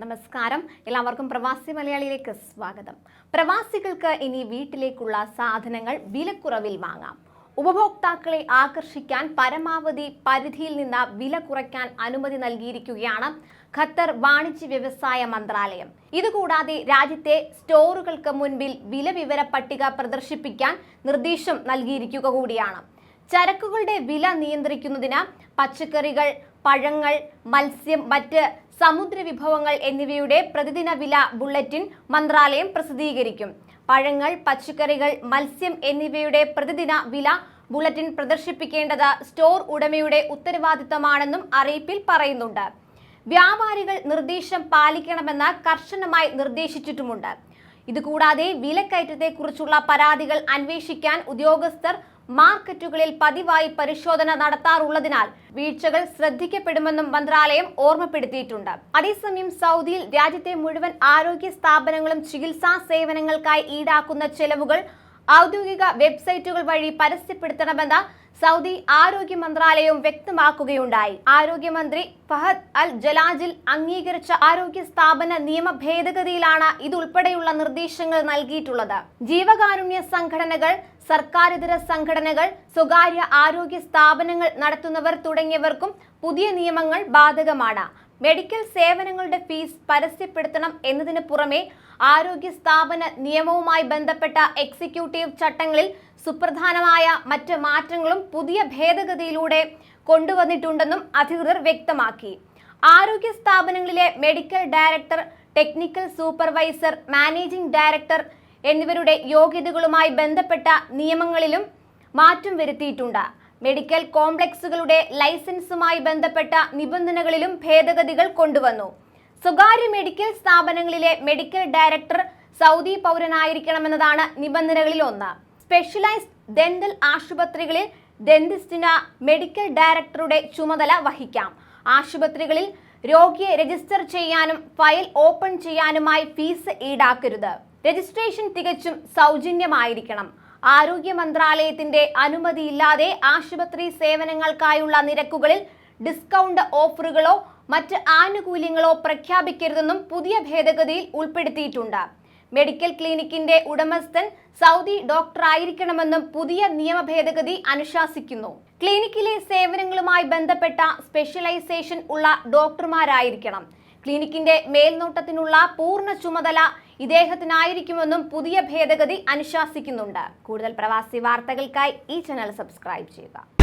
നമസ്കാരം, എല്ലാവർക്കും പ്രവാസി മലയാളിയിലേക്ക് സ്വാഗതം. പ്രവാസികൾക്ക് ഇനി വീട്ടിലേക്കുള്ള സാധനങ്ങൾ വിലക്കുറവിൽ വാങ്ങാം. ഉപഭോക്താക്കളെ ആകർഷിക്കാൻ പരമാവധി പരിധിയിൽ നിന്ന് വില കുറയ്ക്കാൻ അനുമതി നൽകിയിരിക്കുകയാണ് ഖത്തർ വാണിജ്യ വ്യവസായ മന്ത്രാലയം. ഇതുകൂടാതെ രാജ്യത്തെ സ്റ്റോറുകൾക്ക് മുൻപിൽ വില വിവര പട്ടിക പ്രദർശിപ്പിക്കാൻ നിർദ്ദേശം നൽകിയിരിക്കുക കൂടിയാണ്. ചരക്കുകളുടെ വില നിയന്ത്രിക്കുന്നതിന് പച്ചക്കറികൾ, പഴങ്ങൾ, മത്സ്യം, മറ്റ് സമുദ്ര വിഭവങ്ങൾ എന്നിവയുടെ പ്രതിദിന വില ബുള്ളറ്റിൻ മന്ത്രാലയം പ്രസിദ്ധീകരിക്കും. പഴങ്ങൾ, പച്ചക്കറികൾ, മത്സ്യം എന്നിവയുടെ പ്രതിദിന വില ബുള്ളറ്റിൻ പ്രദർശിപ്പിക്കേണ്ടത് സ്റ്റോർ ഉടമയുടെ ഉത്തരവാദിത്തമാണെന്നും അറിയിപ്പിൽ പറയുന്നുണ്ട്. വ്യാപാരികൾ നിർദ്ദേശം പാലിക്കണമെന്ന് കർശനമായി നിർദ്ദേശിച്ചിട്ടുമുണ്ട്. ഇതുകൂടാതെ വിലക്കയറ്റത്തെക്കുറിച്ചുള്ള പരാതികൾ അന്വേഷിക്കാൻ ഉദ്യോഗസ്ഥർ മാർക്കറ്റുകളിൽ പതിവായി പരിശോധന നടത്താറുള്ളതിനാൽ വീഴ്ചകൾ ശ്രദ്ധിക്കപ്പെടുമെന്നും മന്ത്രാലയം ഓർമ്മപ്പെടുത്തിയിട്ടുണ്ട്. അതേസമയം സൗദിയിൽ രാജ്യത്തെ മുഴുവൻ ആരോഗ്യ സ്ഥാപനങ്ങളും ചികിത്സാ സേവനങ്ങൾക്കായി ഈടാക്കുന്ന ചെലവുകൾ ഔദ്യോഗിക വെബ്സൈറ്റുകൾ വഴി പരസ്യപ്പെടുത്തണമെന്ന് സൗദി ആരോഗ്യ മന്ത്രാലയവും വ്യക്തമാക്കുകയുണ്ടായി. ആരോഗ്യമന്ത്രി ഫഹദ് അൽ ജലാജിൽ അംഗീകരിച്ച ആരോഗ്യ സ്ഥാപന നിയമ ഭേദഗതിയിലാണ് ഇതുൾപ്പെടെയുള്ള നിർദ്ദേശങ്ങൾ നൽകിയിട്ടുള്ളത്. ജീവകാരുണ്യ സംഘടനകൾ, സർക്കാരിതര സംഘടനകൾ, സ്വകാര്യ ആരോഗ്യ സ്ഥാപനങ്ങൾ നടത്തുന്നവർ തുടങ്ങിയവർക്കും പുതിയ നിയമങ്ങൾ ബാധകമാണ്. മെഡിക്കൽ സേവനങ്ങളുടെ ഫീസ് പരസ്യപ്പെടുത്തണം എന്നതിന് പുറമെ ആരോഗ്യ സ്ഥാപന നിയമവുമായി ബന്ധപ്പെട്ട എക്സിക്യൂട്ടീവ് ചട്ടങ്ങളിൽ സുപ്രധാനമായ മറ്റ് മാറ്റങ്ങളും പുതിയ ഭേദഗതിയിലൂടെ കൊണ്ടുവന്നിട്ടുണ്ടെന്നും അധികൃതർ വ്യക്തമാക്കി. ആരോഗ്യ സ്ഥാപനങ്ങളിലെ medical director, technical supervisor, managing director എന്നിവരുടെ യോഗ്യതകളുമായി ബന്ധപ്പെട്ട നിയമങ്ങളിലും മാറ്റം വരുത്തിയിട്ടുണ്ട്. മെഡിക്കൽ കോംപ്ലക്സുകളുടെ ലൈസൻസുമായി ബന്ധപ്പെട്ട നിബന്ധനകളിലും ഭേദഗതികൾ കൊണ്ടുവന്നു. സ്വകാര്യ മെഡിക്കൽ സ്ഥാപനങ്ങളിലെ മെഡിക്കൽ ഡയറക്ടർ സൗദി പൗരനായിരിക്കണമെന്നതാണ് നിബന്ധനകളിൽ ഒന്ന്. സ്പെഷ്യലൈസ്ഡ് ഡെന്റൽ ആശുപത്രികളിൽ ഡെന്റിസ്റ്റിന് മെഡിക്കൽ ഡയറക്ടറുടെ ചുമതല വഹിക്കാം. ആശുപത്രികളിൽ രോഗിയെ രജിസ്റ്റർ ചെയ്യാനും ഫയൽ ഓപ്പൺ ചെയ്യാനുമായി ഫീസ് ഈടാക്കരുത്. രജിസ്ട്രേഷൻ തികച്ചും സൗജന്യമായിരിക്കണം. ആരോഗ്യ മന്ത്രാലയത്തിന്റെ അനുമതിയില്ലാതെ ആശുപത്രി സേവനങ്ങൾക്കായുള്ള നിരക്കുകളിൽ ഡിസ്കൗണ്ട് ഓഫറുകളോ മറ്റ് ആനുകൂല്യങ്ങളോ പ്രഖ്യാപിക്കരുതെന്നും പുതിയ ഭേദഗതിയിൽ ഉൾപ്പെടുത്തിയിട്ടുണ്ട്. മെഡിക്കൽ ക്ലിനിക്കിന്റെ ഉടമസ്ഥൻ സൗദി ഡോക്ടറായിരിക്കണമെന്നും പുതിയ നിയമ ഭേദഗതി അനുശാസിക്കുന്നു. ക്ലിനിക്കിലെ സേവനങ്ങളുമായി ബന്ധപ്പെട്ട സ്പെഷ്യലൈസേഷൻ ഉള്ള ഡോക്ടർമാരായിരിക്കണം. ക്ലിനിക്കിന്റെ മേൽനോട്ടത്തിനുള്ള പൂർണ്ണ ചുമതല ഇദ്ദേഹത്തിനായിരിക്കുമെന്നും പുതിയ ഭേദഗതി അനുശാസിക്കുന്നുണ്ട്. കൂടുതൽ പ്രവാസി വാർത്തകൾക്കായി ഈ ചാനൽ സബ്സ്ക്രൈബ് ചെയ്യുക.